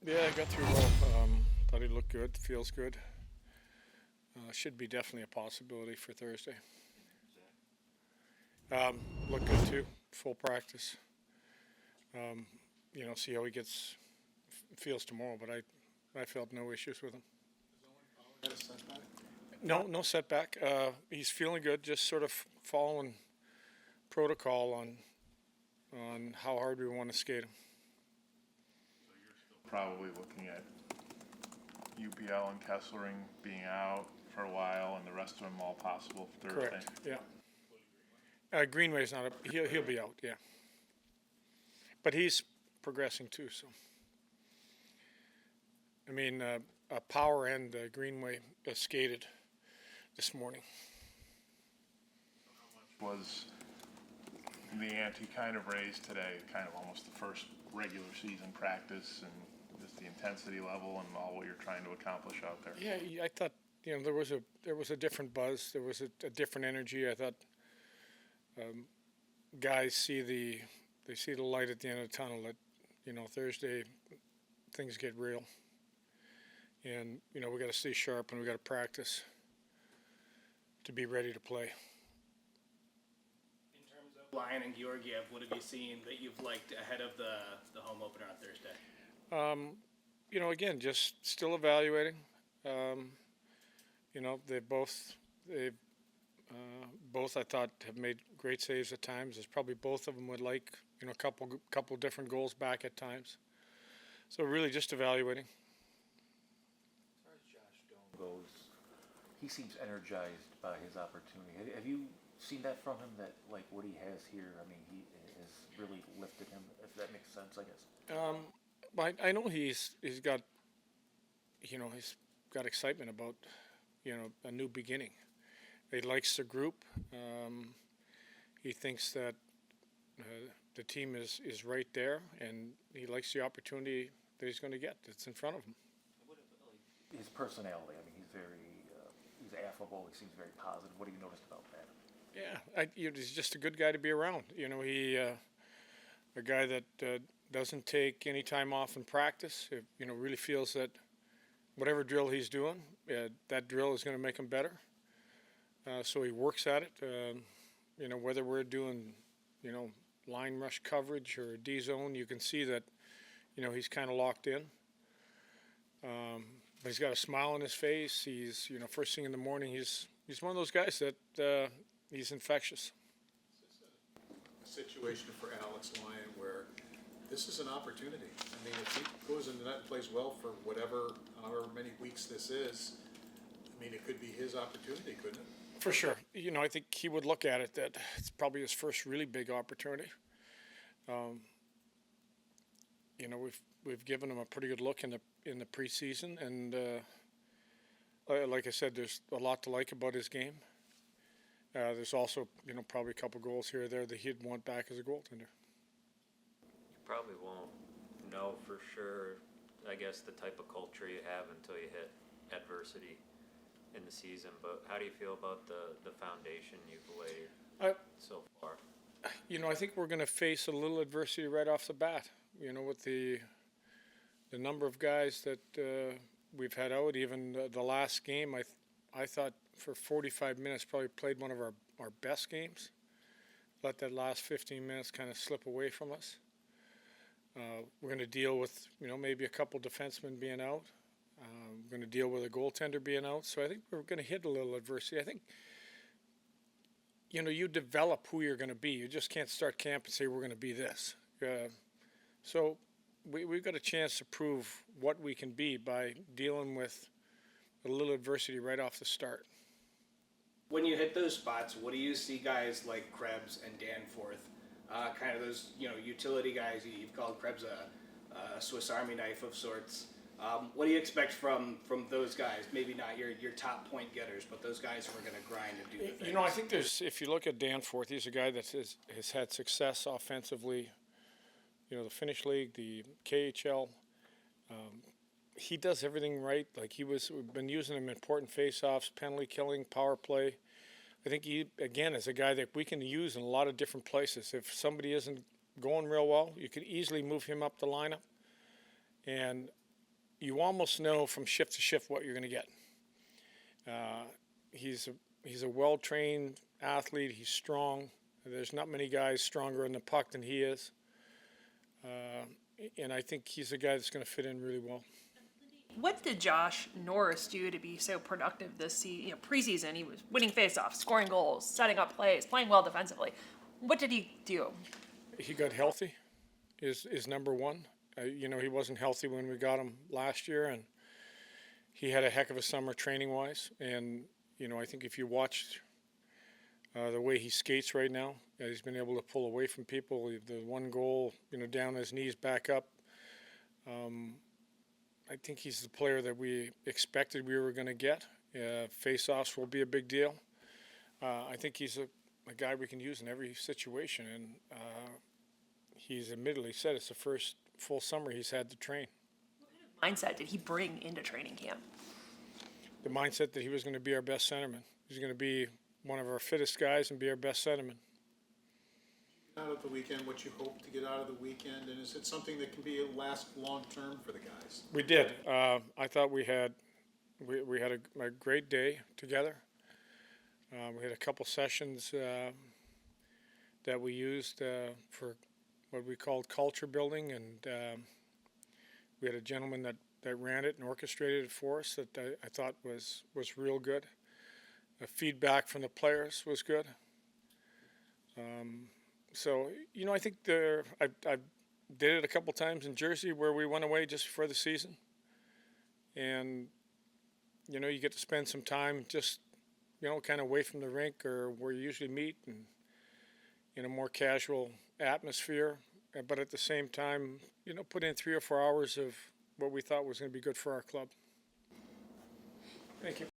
Yeah, I got through well. Thought he looked good, feels good. Should be definitely a possibility for Thursday. Look good too. Full practice. Um, see how he feels tomorrow. But I felt no issues with him. Had a setback? No, no setback. He's feeling good. Just sort of following protocol on how hard we want to skate him. Probably looking at UPL and Kesslering being out for a while, and the rest of them all possible for Thursday. Correct. Yeah. Greenway's not. He'll be out. Yeah. But he's progressing too. So. I mean, Power and Greenway skated this morning. Was the ante kind of raised today, kind of almost the first regular season practice, and just the intensity level and all what you're trying to accomplish out there? Yeah, I thought there was a different buzz, there was a different energy. I thought guys see the light at the end of the tunnel. That Thursday things get real, and we got to stay sharp and we got to practice to be ready to play. In terms of Lyon and Georgiev, what have you seen that you've liked ahead of the home opener on Thursday? Again, just still evaluating. They both I thought have made great saves at times. There's probably both of them would like a couple different goals back at times. So really just evaluating. As far as Josh Doan goes, he seems energized by his opportunity. Have you seen that from him? That like what he has here, I mean, he has really lifted him. If that makes sense, I guess. But I know he's got excitement about a new beginning. He likes the group. He thinks that the team is right there, and he likes the opportunity that he's going to get that's in front of him. His personality, I mean, he's affable. He seems very positive. What have you noticed about that? Yeah, he's just a good guy to be around. He a guy that doesn't take any time off in practice. Really feels that whatever drill he's doing, that drill is going to make him better. So he works at it. Whether we're doing, line rush coverage or D zone, you can see that, he's kind of locked in. But he's got a smile on his face. He's, first thing in the morning, he's one of those guys that he's infectious. Is this a situation for Alex Lyon where this is an opportunity? I mean, if he goes into that and plays well for however many weeks this is, I mean, it could be his opportunity, couldn't it? For sure. I think he would look at it that it's probably his first really big opportunity. We've given him a pretty good look in the preseason, and like I said, there's a lot to like about his game. There's also probably a couple goals here or there that he'd want back as a goaltender. You probably won't know for sure, I guess, the type of culture you have until you hit adversity in the season. But how do you feel about the foundation you've laid so far? I think we're going to face a little adversity right off the bat. With the number of guys that we've had out, even the last game, I thought for 45 minutes probably played one of our best games. Let that last 15 minutes kind of slip away from us. We're going to deal with maybe a couple defensemen being out. We're going to deal with a goaltender being out. So I think we're going to hit a little adversity. I think you develop who you're going to be. You just can't start camp and say we're going to be this. So we've got a chance to prove what we can be by dealing with a little adversity right off the start. When you hit those spots, what do you see guys like Krebs and Danforth, kind of those utility guys? You've called Krebs a Swiss Army knife of sorts. What do you expect from those guys? Maybe not your top point getters, but those guys who are going to grind and do the things. I think if you look at Danforth, he's a guy that has had success offensively. The Finnish League, the KHL. He does everything right. Like we've been using him in important faceoffs, penalty killing, power play. I think he, again, is a guy that we can use in a lot of different places. If somebody isn't going real well, you can easily move him up the lineup. And you almost know from shift to shift what you're going to get. He's a well-trained athlete. He's strong. There's not many guys stronger in the puck than he is. And I think he's a guy that's going to fit in really well. What did Josh Norris do to be so productive this season? Preseason, he was winning faceoffs, scoring goals, setting up plays, playing well defensively. What did he do? He got healthy is number one. He wasn't healthy when we got him last year, and he had a heck of a summer training-wise. And, I think if you watched the way he skates right now, he's been able to pull away from people. The one goal, down on his knees, back up. I think he's the player that we expected we were going to get. Face-offs will be a big deal. I think he's a guy we can use in every situation, and he's admittedly said it's the first full summer he's had to train. What kind of mindset did he bring into training camp? The mindset that he was going to be our best centerman. He's going to be one of our fittest guys and be our best centerman. Out of the weekend, what you hope to get out of the weekend, and is it something that can be last long term for the guys? We did. I thought we had a great day together. We had a couple sessions that we used for what we called culture building, and we had a gentleman that ran it and orchestrated it for us that I thought was real good. The feedback from the players was good. So, I think I did it a couple times in Jersey where we went away just before the season. And, you get to spend some time just, kind of away from the rink or where you usually meet and in a more casual atmosphere. But at the same time, put in 3 or 4 hours of what we thought was going to be good for our club. Thank you.